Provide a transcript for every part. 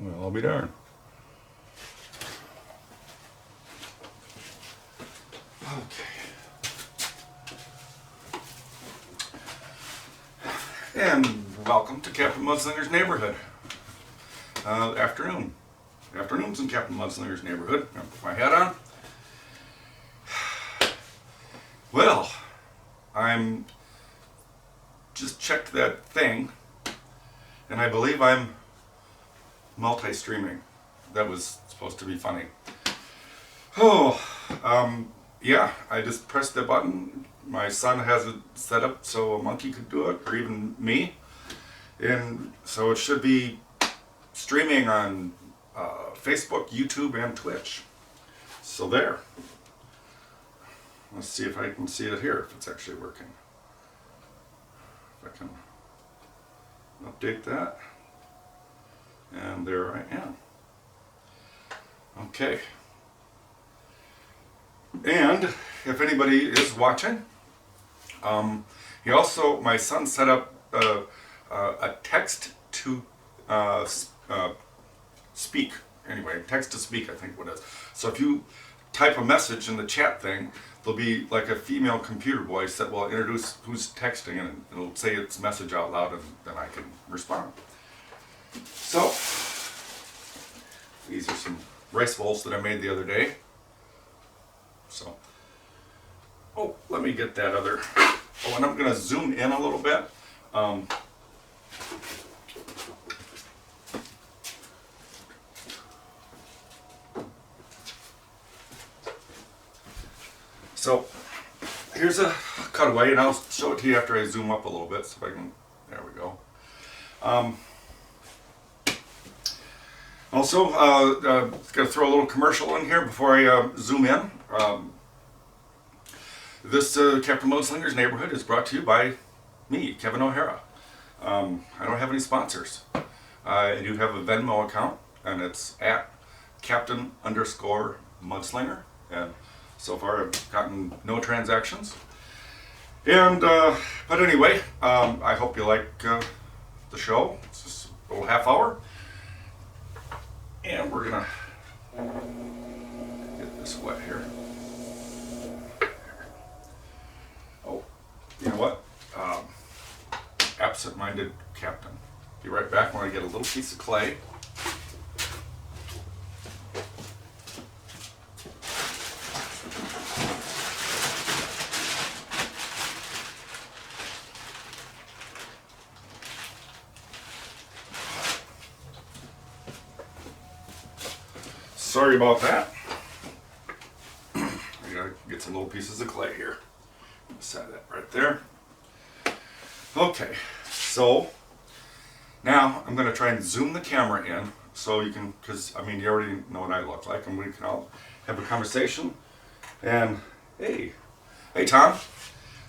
Well, I'll be darned. Okay. And welcome to Captain Mudslinger's neighborhood. Afternoons in Captain Mudslinger's neighborhood. I'll put my hat on. Well, I'm just checked that thing, and I believe I'm multi-streaming. That was supposed to be funny. Yeah, I just pressed the button. My son has it set up so a monkey could do it, or even me. And so it should be streaming on Facebook, YouTube, and Twitch. So there. Let's see if I can see it here, if it's actually working. If I can update that. And there I am. Okay. And if anybody is watching, my son set up a text to speak. Anyway, text to speak, I think what it is. So if you type a message in the chat thing, there'll be like a female computer voice that will introduce who's texting, and it'll say its message out loud, and then I can respond. So, these are some rice bowls that I made the other day. So, let me get that other. Oh, and I'm going to zoom in a little bit. So, here's a cutaway, and I'll show it to you after I zoom up a little bit, so if I can. There we go. Also, got to throw a little commercial in here before I zoom in. This Captain Mudslinger's neighborhood is brought to you by me, Kevin O'Hara. I don't have any sponsors. I do have a Venmo account, and it's at Captain_Mudslinger. And so far, I've gotten no transactions. And but anyway, I hope you like the show. It's just a little half hour. And we're gonna get this wet here. Oh, you know what? Absent-minded captain. Be right back when I get a little piece of clay. Sorry about that. I gotta get some little pieces of clay here. Set that right there. Okay, so now I'm going to try and zoom the camera in so you can, because I mean you already know what I look like, and we can all have a conversation. And hey Tom.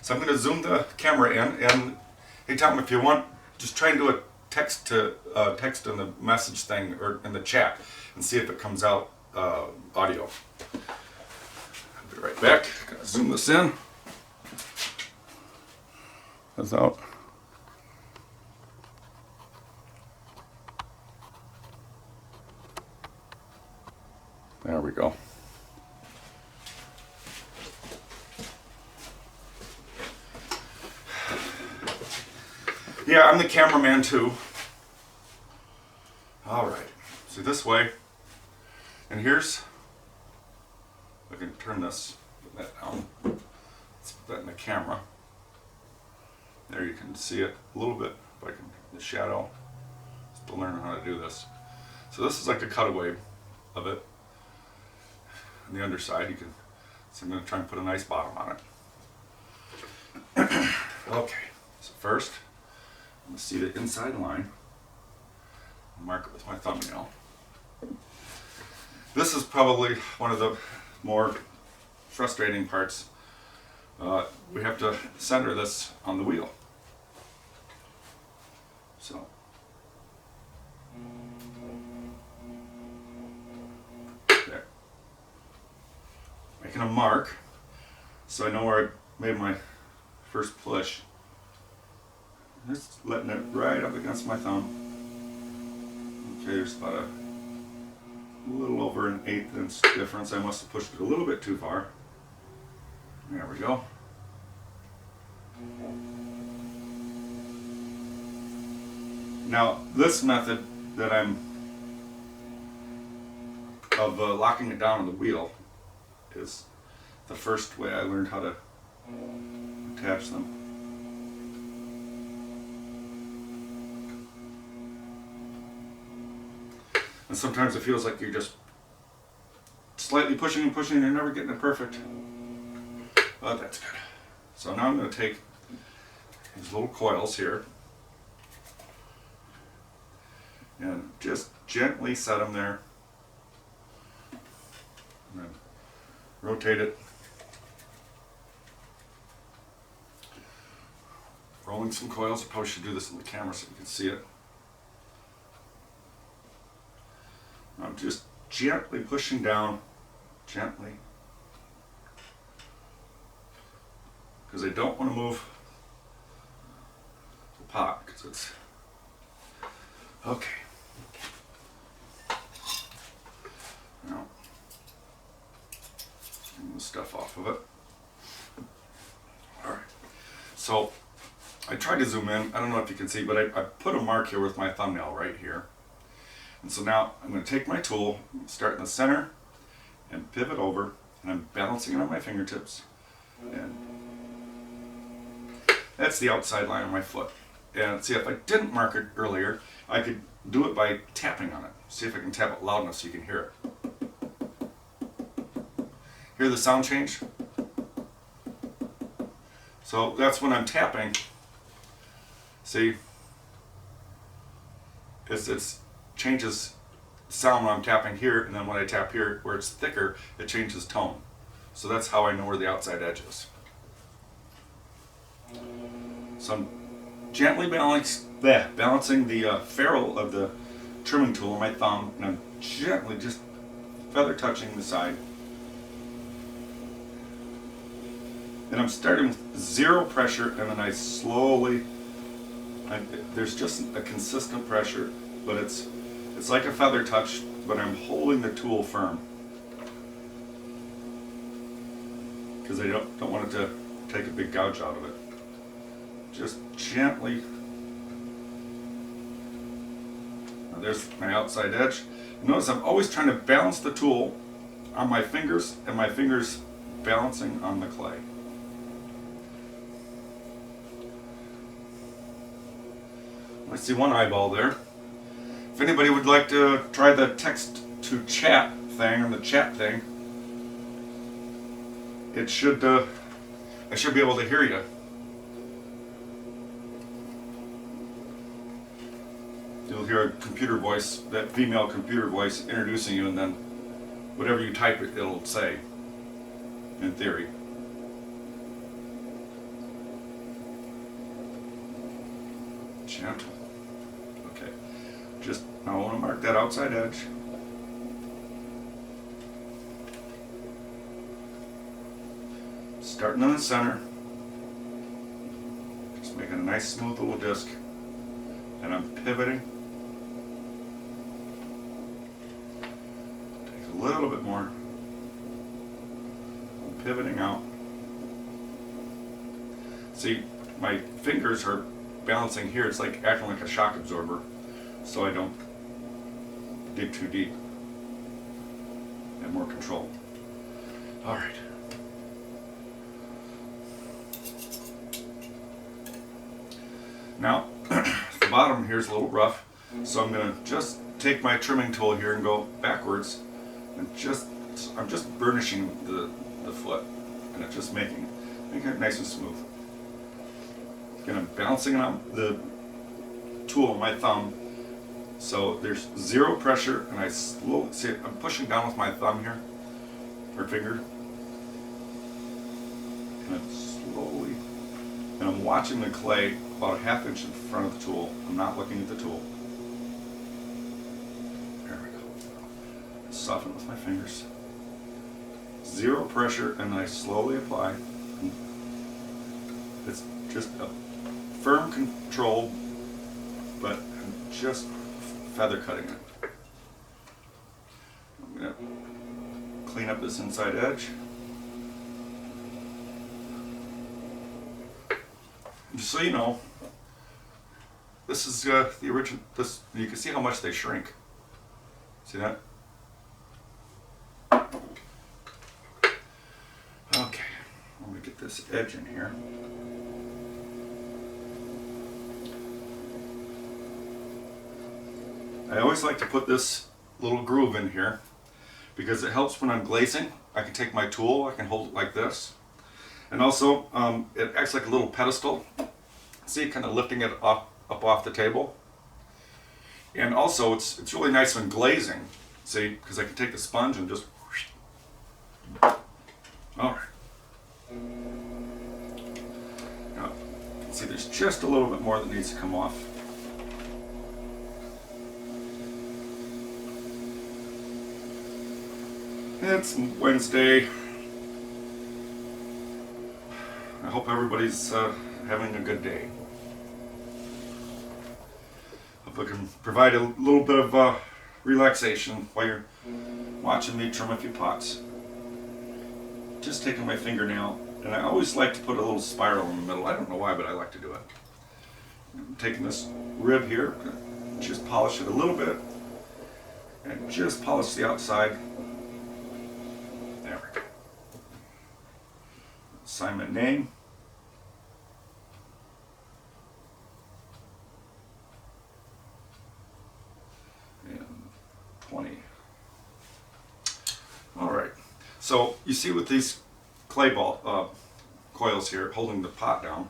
So I'm going to zoom the camera in, and hey Tom, if you want, just try and do a text in the message thing or in the chat and see if it comes out audio. I'll be right back. Gotta zoom this in. That's out. There we go. Yeah, I'm the cameraman too. All right. See this way. And here's, I can turn this, put that down. Let's put that in the camera. There you can see it a little bit, if I can, the shadow. Still learning how to do this. So this is like a cutaway of it. On the underside, you can, so I'm going to try and put a nice bottom on it. Okay, so first, I'm going to see the inside line. I'll mark it with my thumbnail. This is probably one of the more frustrating parts. We have to center this on the wheel. So. There. Making a mark so I know where I made my first push. Just letting it right up against my thumb. Okay, there's about a a little over an 1/8 inch difference. I must have pushed it a little bit too far. There we go. Now this method that I'm of locking it down on the wheel is the first way I learned how to attach them. And sometimes it feels like you're just slightly pushing and pushing and you're never getting it perfect. But that's good. So now I'm going to take these little coils here and just gently set them there. And then rotate it. Rolling some coils. I probably should do this on the camera so you can see it. I'm just gently pushing down, gently, because I don't want to move the pot because it's okay. Now, get the stuff off of it. All right. So I tried to zoom in. I don't know if you can see, but I put a mark here with my thumbnail right here. And so now I'm going to take my tool, start in the center, and pivot over, and I'm balancing it on my fingertips. And that's the outside line of my foot. And see, if I didn't mark it earlier, I could do it by tapping on it. See if I can tap it loud enough so you can hear it. Hear the sound change? So that's when I'm tapping. See, it's changes sound when I'm tapping here, and then when I tap here where it's thicker, it changes tone. So that's how I know where the outside edge is. So I'm gently balancing the ferrule of the trimming tool on my thumb, and I'm gently just feather touching the side. And I'm starting with zero pressure, and then I slowly, there's just a consistent pressure, but it's like a feather touch, but I'm holding the tool firm because I don't want it to take a big gouge out of it. Just gently. Now there's my outside edge. Notice I'm always trying to balance the tool on my fingers, and my fingers balancing on the clay. I see one eyeball there. If anybody would like to try the text to chat thing, or the chat thing, it should, I should be able to hear you. You'll hear a computer voice, that female computer voice introducing you, and then whatever you type it'll say, in theory. Gentle. Okay. Just, I want to mark that outside edge. Starting in the center. Just making a nice smooth little disc. And I'm pivoting. Take a little bit more. I'm pivoting out. See, my fingers are balancing here. It's like acting like a shock absorber, so I don't dig too deep. And more control. All right. Now, the bottom here is a little rough, so I'm going to just take my trimming tool here and go backwards, and I'm just burnishing the foot, and it's just making it nice and smooth. Again, I'm balancing on the tool on my thumb, so there's zero pressure, and I slowly, see, I'm pushing down with my thumb here, or finger, and I'm slowly, and I'm watching the clay about a ½ inch in front of the tool. I'm not looking at the tool. There we go. Soften it with my fingers. Zero pressure, and I slowly apply. It's just a firm control, but I'm just feather cutting it. I'm gonna clean up this inside edge. Just so you know, this is the original. This, you can see how much they shrink. See that? Okay, let me get this edge in here. I always like to put this little groove in here because it helps when I'm glazing. I can take my tool, I can hold it like this. And also, it acts like a little pedestal. See, kind of lifting it up off the table. And also, it's really nice when glazing. See, because I can take the sponge and just. All right. Now, you can see there's just a little bit more that needs to come off. It's Wednesday. I hope everybody's having a good day. Hope I can provide a little bit of relaxation while you're watching me trim a few pots. Just taking my fingernail, and I always like to put a little spiral in the middle. I don't know why, but I like to do it. I'm taking this rib here, just polish it a little bit, and just polish the outside. There we go. Assignment name. And 20. All right. So you see with these clay ball coils here holding the pot down,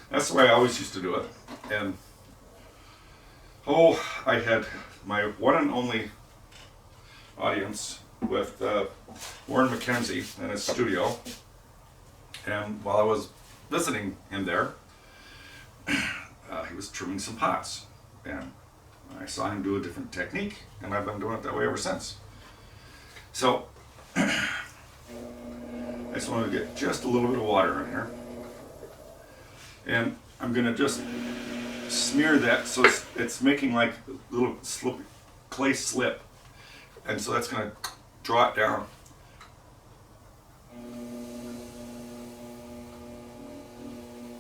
that's the way I always used to do it. And I had my one and only audience with Warren McKenzie in his studio, and while I was visiting him there, he was trimming some pots, and I saw him do a different technique, and I've been doing it that way ever since. So I just want to get just a little bit of water in here, and I'm going to just smear that so it's making like a little clay slip, and so that's going to draw it down.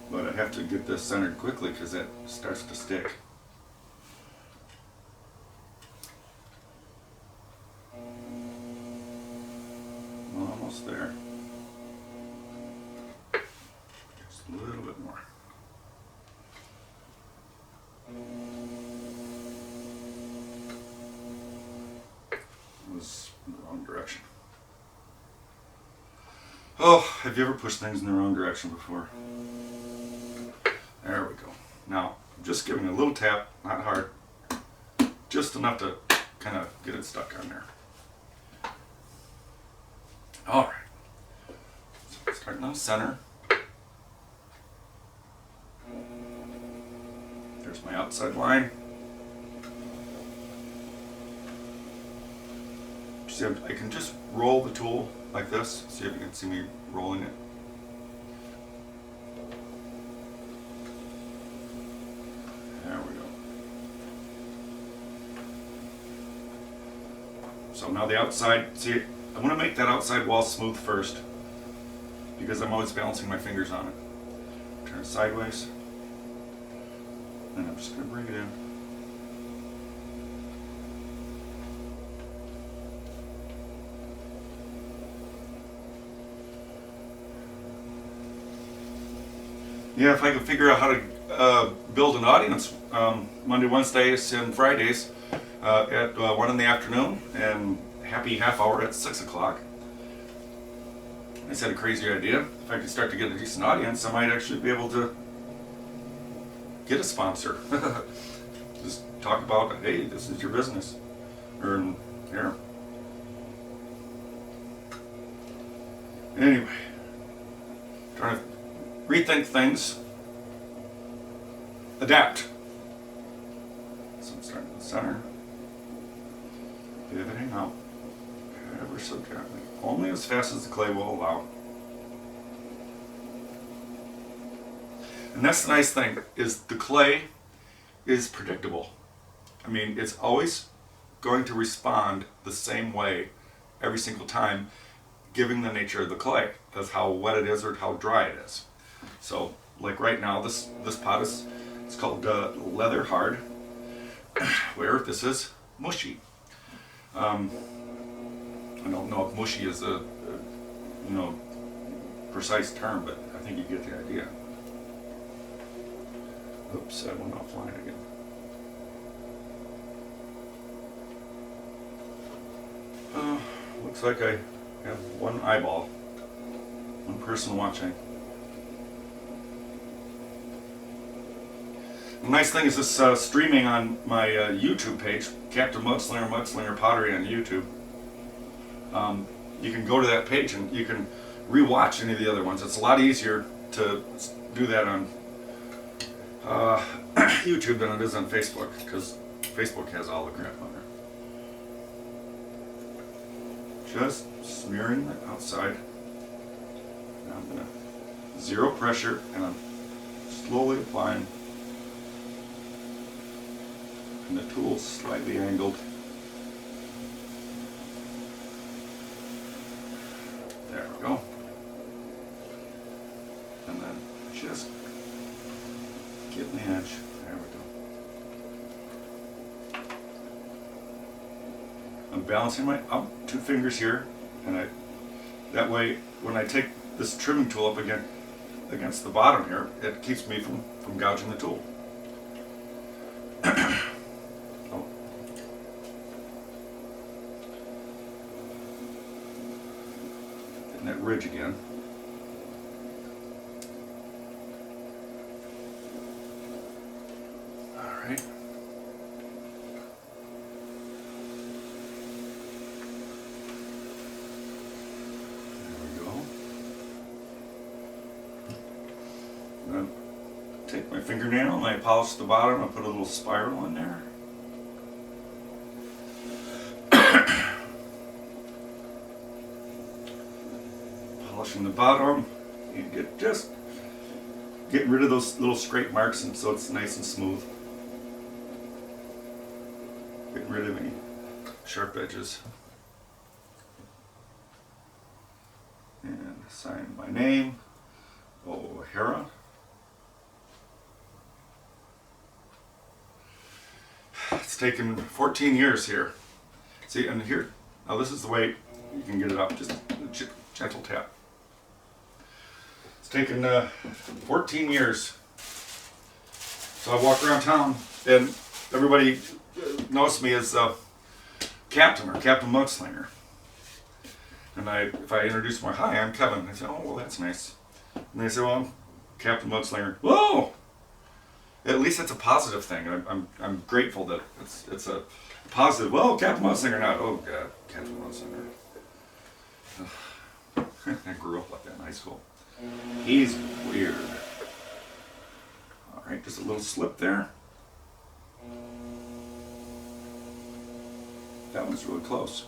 But I have to get this centered quickly because it starts to stick. Almost there. Just a little bit more. It was in the wrong direction. Oh, have you ever pushed things in the wrong direction before? There we go. Now, I'm just giving a little tap, not hard, just enough to kind of get it stuck on there. All right. So starting on the center. There's my outside line. See, I can just roll the tool like this. See if you can see me rolling it. There we go. So now the outside, see, I want to make that outside wall smooth first because I'm always balancing my fingers on it. Turn it sideways. And I'm just going to bring it in. Yeah, if I could figure out how to build an audience Monday, Wednesdays, and Fridays at 1 in the afternoon and happy half hour at 6 o'clock. I just had a crazy idea. If I could start to get a decent audience, I might actually be able to get a sponsor. Just talk about, hey, this is your business. Or here. Anyway, trying to rethink things, adapt. So I'm starting in the center, pivoting out, ever so gently, only as fast as the clay will allow. And that's the nice thing, is the clay is predictable. I mean, it's always going to respond the same way every single time, giving the nature of the clay, as how wet it is or how dry it is. So, like right now, this pot is, it's called leather hard, where this is mushy. I don't know if mushy is a precise term, but I think you get the idea. Oops, I went offline again. Looks like I have one eyeball, one person watching. The nice thing is this streaming on my YouTube page, Captain Mudslinger, Mudslinger Pottery on YouTube. You can go to that page and you can rewatch any of the other ones. It's a lot easier to do that on YouTube than it is on Facebook, because Facebook has all the crap on there. Just smearing the outside. Now I'm going to zero pressure and I'm slowly applying. And the tool's slightly angled. There we go. And then just getting the edge. There we go. I'm balancing my two fingers here, and that way when I take this trimming tool up again against the bottom here, it keeps me from gouging the tool. Getting that ridge again. Alright. Take my fingernail and I polish the bottom. I put a little spiral in there. Polishing the bottom. You get just getting rid of those little scrape marks, and so it's nice and smooth. Getting rid of any sharp edges. And sign my name, O'Hara. It's taken 14 years here. See, and here, now this is the way you can get it up, just a gentle tap. It's taken 14 years. So I walk around town and everybody knows me as Captain or Captain Mudslinger. And if I introduce my, hi, I'm Kevin. I say, oh, well, that's nice. And they say, well, I'm Captain Mudslinger. Whoa! At least it's a positive thing. I'm grateful that it's a positive. Well, Captain Mudslinger, not. Oh God, Captain Mudslinger. I grew up like that in high school. He's weird. All right, just a little slip there. That one's really close.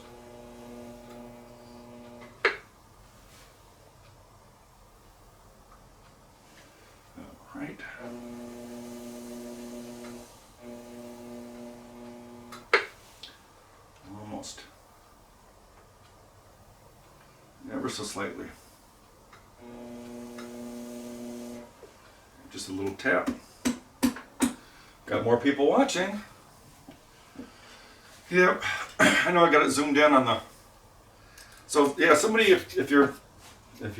All right. Almost. Ever so slightly. Just a little tap. Got more people watching. Yep. I know I got it zoomed in on the. So yeah, somebody, if you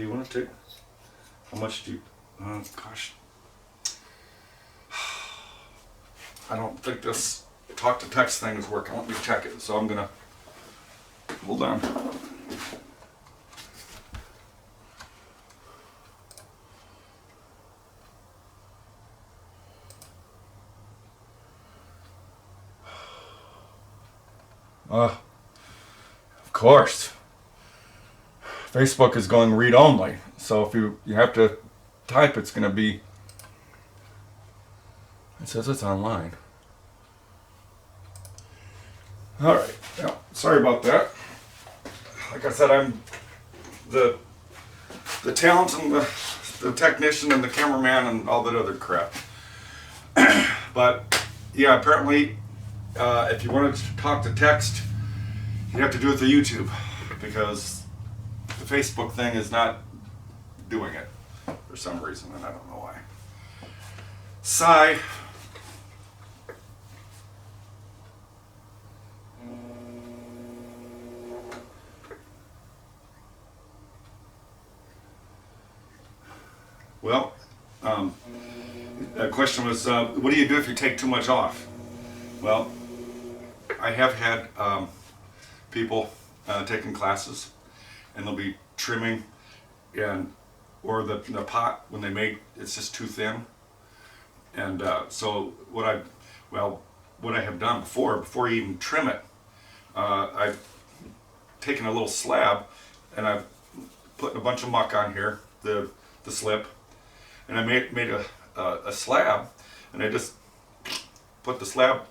want to take, how much do you? Oh gosh. I don't think this talk to text thing is working. Let me check it. So I'm gonna hold on. Of course. Facebook is going read only. So if you have to type, it's going to be. It says it's online. All right. Yeah, sorry about that. Like I said, I'm the talent and the technician and the cameraman and all that other crap. But yeah, apparently, if you wanted to talk to text, you have to do it through YouTube. because the Facebook thing is not doing it for some reason, and I don't know why. Sigh. Well, the question was, what do you do if you take too much off? Well, I have had people taking classes, and they'll be trimming, or the pot when they make it's just too thin, and so what I have done before you even trim it, I've taken a little slab and I've put a bunch of muck on here, the slip, and I made a slab, and I just put the slab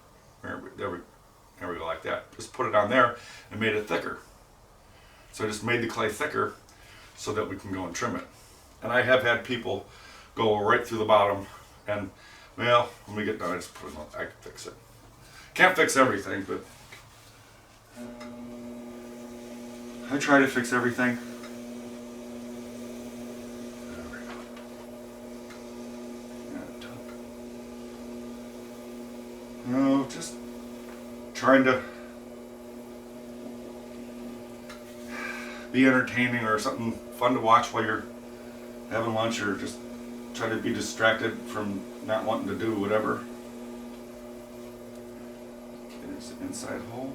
there we go, like that. Just put it on there and made it thicker. So I just made the clay thicker so that we can go and trim it. And I have had people go right through the bottom, and well, when we get done, I just put it on. I can fix it. Can't fix everything, but I try to fix everything. No, just trying to be entertaining or something fun to watch while you're having lunch, or just try to be distracted from not wanting to do whatever. Okay, there's the inside hole.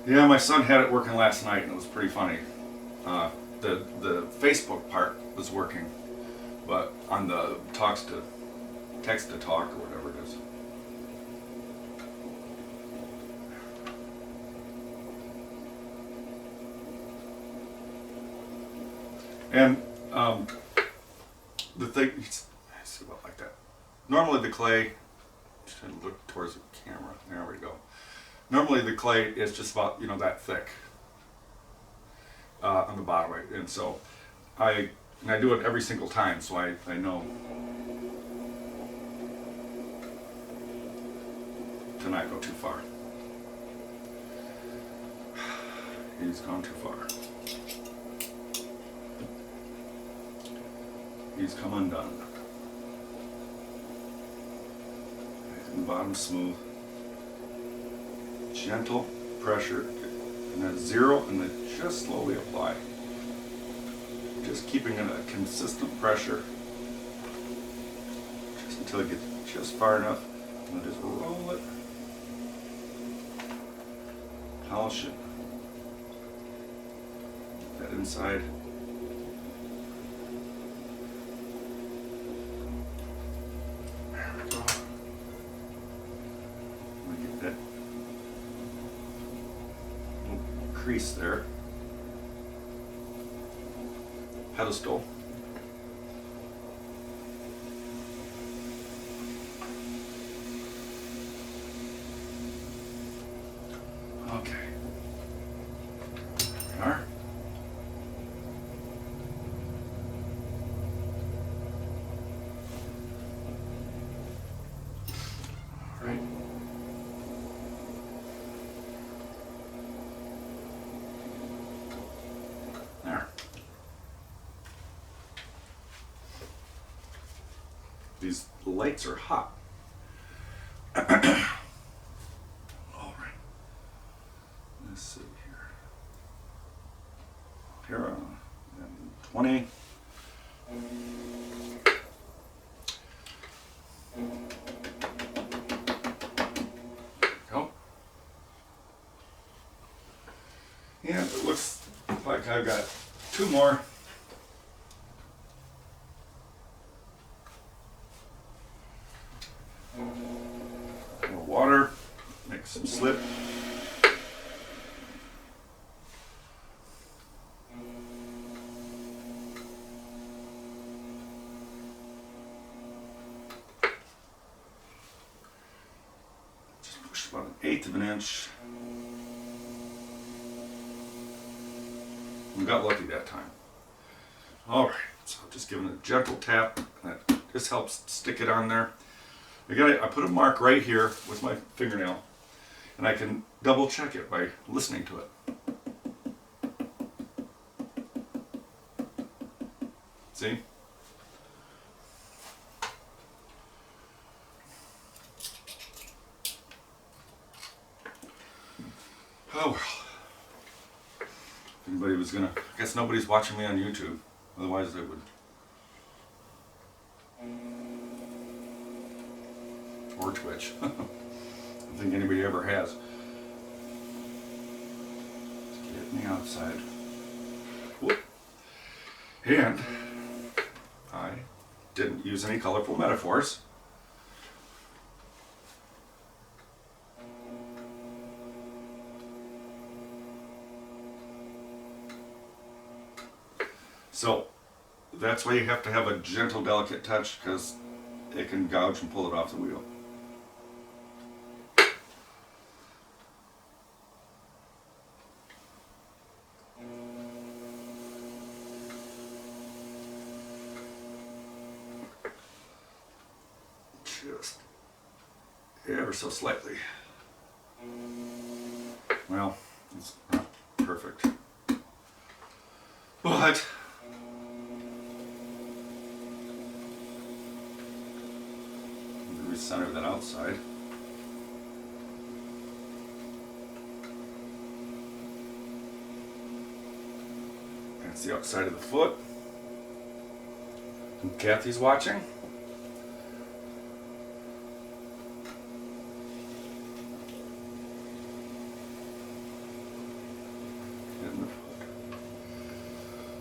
Yeah, my son had it working last night, and it was pretty funny. The Facebook part was working, but on the text to talk or whatever it is. And the thing, let's see about like that. Normally the clay, just trying to look towards the camera. There we go. Normally the clay is just about, that thick on the bottom, right? And so I do it every single time, so I know to not go too far. He's gone too far. He's come undone. And the bottom smooth. Gentle pressure, and that's zero, and then just slowly apply. Just keeping it a consistent pressure, just until it gets just far enough, and then just roll it, polish it, that inside. There we go. Get that crease there. Pedestal. Okay. There we are. All right. There. These lights are hot. All right. Let's see here. Here on 20. Go. And it looks like I've got two more. A little water, make some slip. Just push about 1/8 of an inch. We got lucky that time. Alright, so just giving it a gentle tap. That just helps stick it on there. I put a mark right here with my fingernail, and I can double check it by listening to it. See? Oh well. If anybody was gonna, I guess nobody's watching me on YouTube. Otherwise they would. Or Twitch. I don't think anybody ever has. Let's get me outside. Whoop. And I didn't use any colorful metaphors. So that's why you have to have a gentle, delicate touch, because it can gouge and pull it off the wheel. Just ever so slightly. Well, it's not perfect, but recenter that outside. That's the outside of the foot. And Kathy's watching.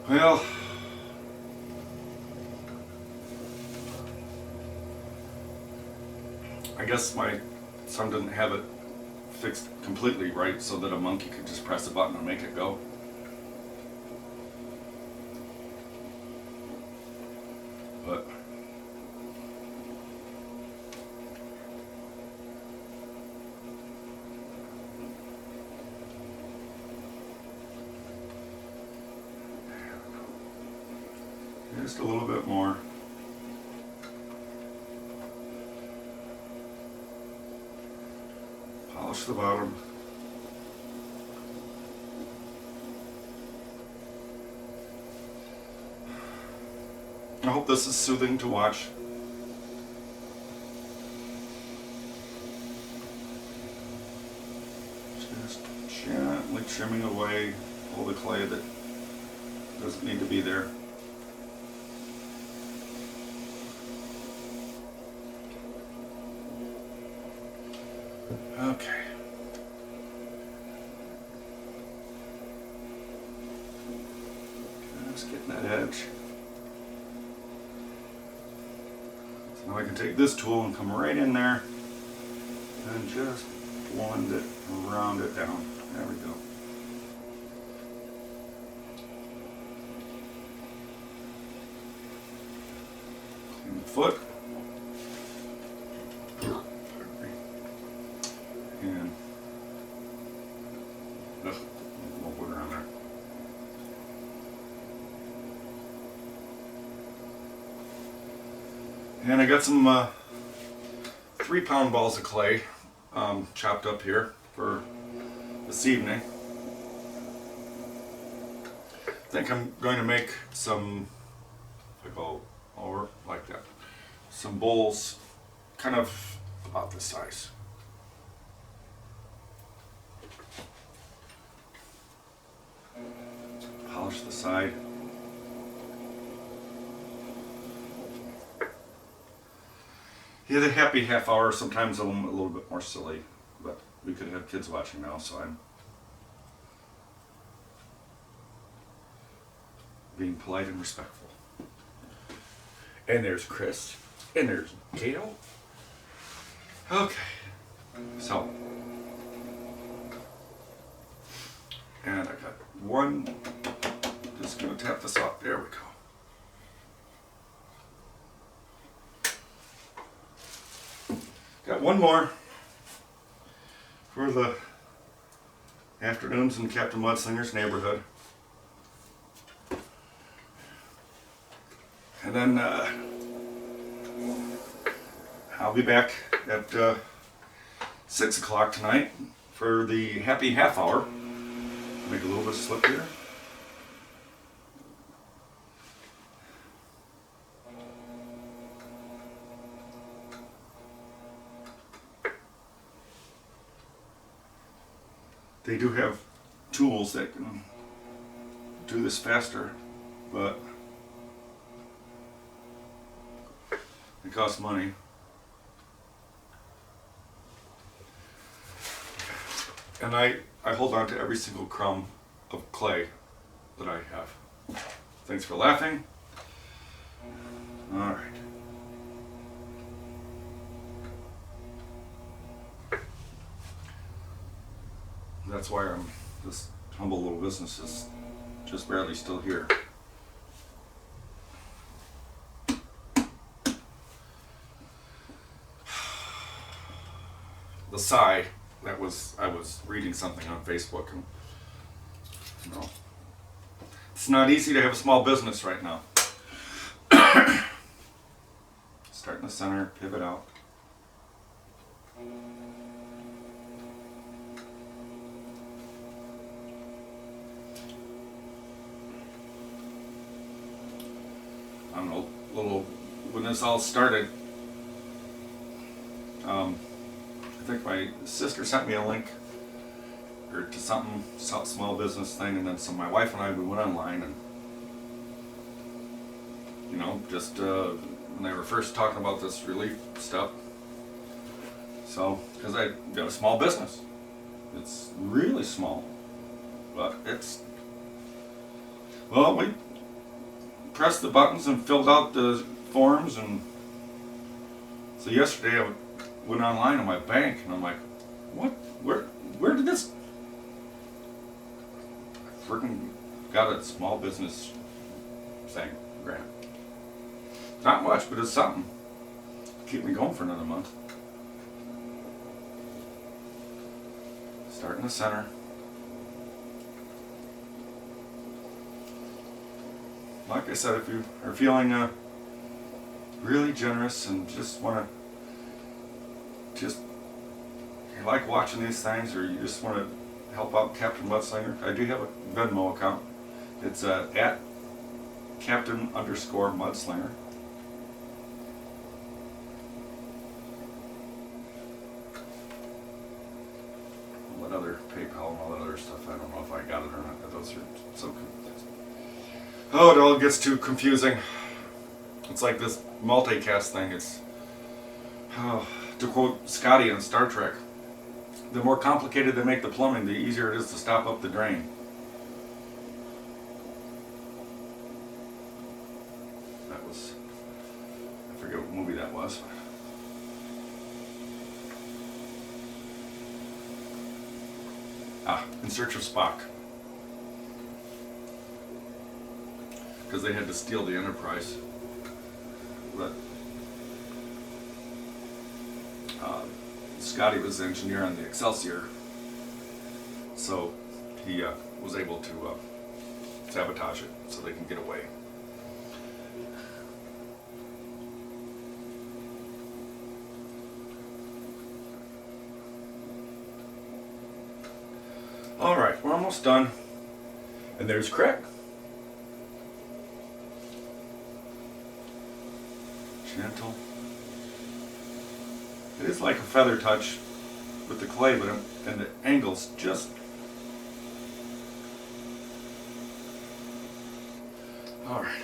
Well, I guess my son didn't have it fixed completely right so that a monkey could just press a button and make it go. But just a little bit more. Polish the bottom. I hope this is soothing to watch. Just gently trimming away all the clay that doesn't need to be there. Okay. Just getting that edge. So now I can take this tool and come right in there and just blend it and round it down. There we go. Clean the foot. And we'll put it around there. And I got some 3-pound balls of clay chopped up here for this evening. I think I'm going to make some, if I go over like that, some bowls kind of about this size. Polish the side. Yeah, the happy half hour sometimes I'm a little bit more silly, but we could have kids watching now, so I'm being polite and respectful. And there's Chris, and there's Gail. Okay, so, and I got one, just gonna tap this off, there we go. Got one more for the afternoons in Captain Mudslinger's neighborhood. And then I'll be back at 6 o'clock tonight for the happy half hour. Make a little bit of slip here. They do have tools that can do this faster, but it costs money. And I hold on to every single crumb of clay that I have. Thanks for laughing. All right. That's why this humble little business is just barely still here. The sigh I was reading something on Facebook, and it's not easy to have a small business right now. Start in the center, pivot out. I don't know, when this all started, I think my sister sent me a link to something, small business thing, and then my wife and I, we went online, and just when they were first talking about this relief stuff. So, because I got a small business, it's really small, but we pressed the buttons and filled out the forms, and so yesterday I went online on my bank, and I'm like, what? Where did this? I freaking got a small business thing, grant. Not much, but it's something. Keep me going for another month. Start in the center. Like I said, if you are feeling really generous and just want to, you like watching these things, or you just want to help out Captain Mudslinger, I do have a Venmo account. It's at Captain_Mudslinger. All that other PayPal and all that other stuff, I don't know if I got it or not, but those are so good. Oh, it all gets too confusing. It's like this multicast thing. It's, to quote Scotty on Star Trek, the more complicated they make the plumbing, the easier it is to stop up the drain. That was, I forget what movie that was. In Search of Spock. Because they had to steal the Enterprise. But Scotty was the engineer on the Excelsior, so he was able to sabotage it so they can get away. All right, we're almost done, and there's Craig. Gentle. It is like a feather touch with the clay, but and the angles just. All right.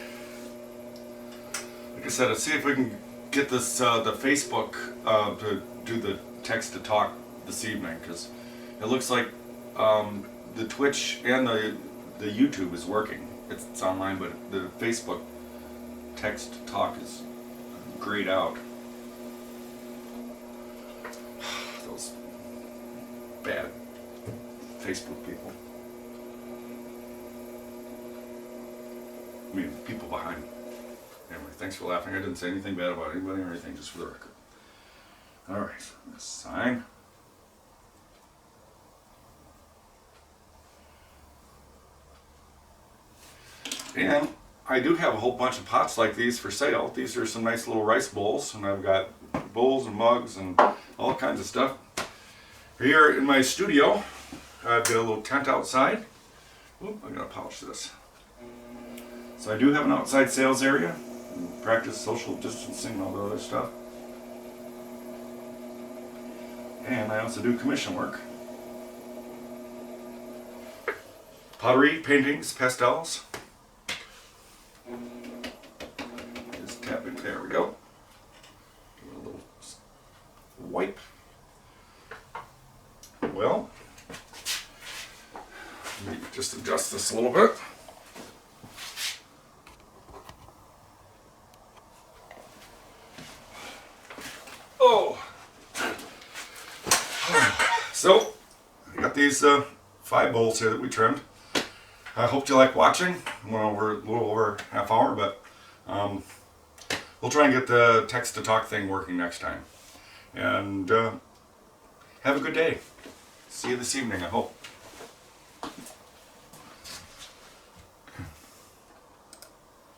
Like I said, let's see if we can get this the Facebook to do the text to talk this evening, because it looks like the Twitch and the YouTube is working. It's online, but the Facebook text to talk is grayed out. Those bad Facebook people. I mean, people behind. Anyway, thanks for laughing. I didn't say anything bad about anybody or anything, just for the record. All right, sign. And I do have a whole bunch of pots like these for sale. These are some nice little rice bowls, and I've got bowls and mugs and all kinds of stuff. Here in my studio, I've got a little tent outside. Oop, I'm gonna polish this. So I do have an outside sales area, practice social distancing and all the other stuff. And I also do commission work. Pottery, paintings, pastels. Just tap it, there we go. Give it a little wipe. Well, let me just adjust this a little bit. Oh! So, I got these 5 bowls here that we trimmed. I hope you like watching. I went over a little over half hour, but we'll try and get the text-to-talk thing working next time. And have a good day. See you this evening, I hope.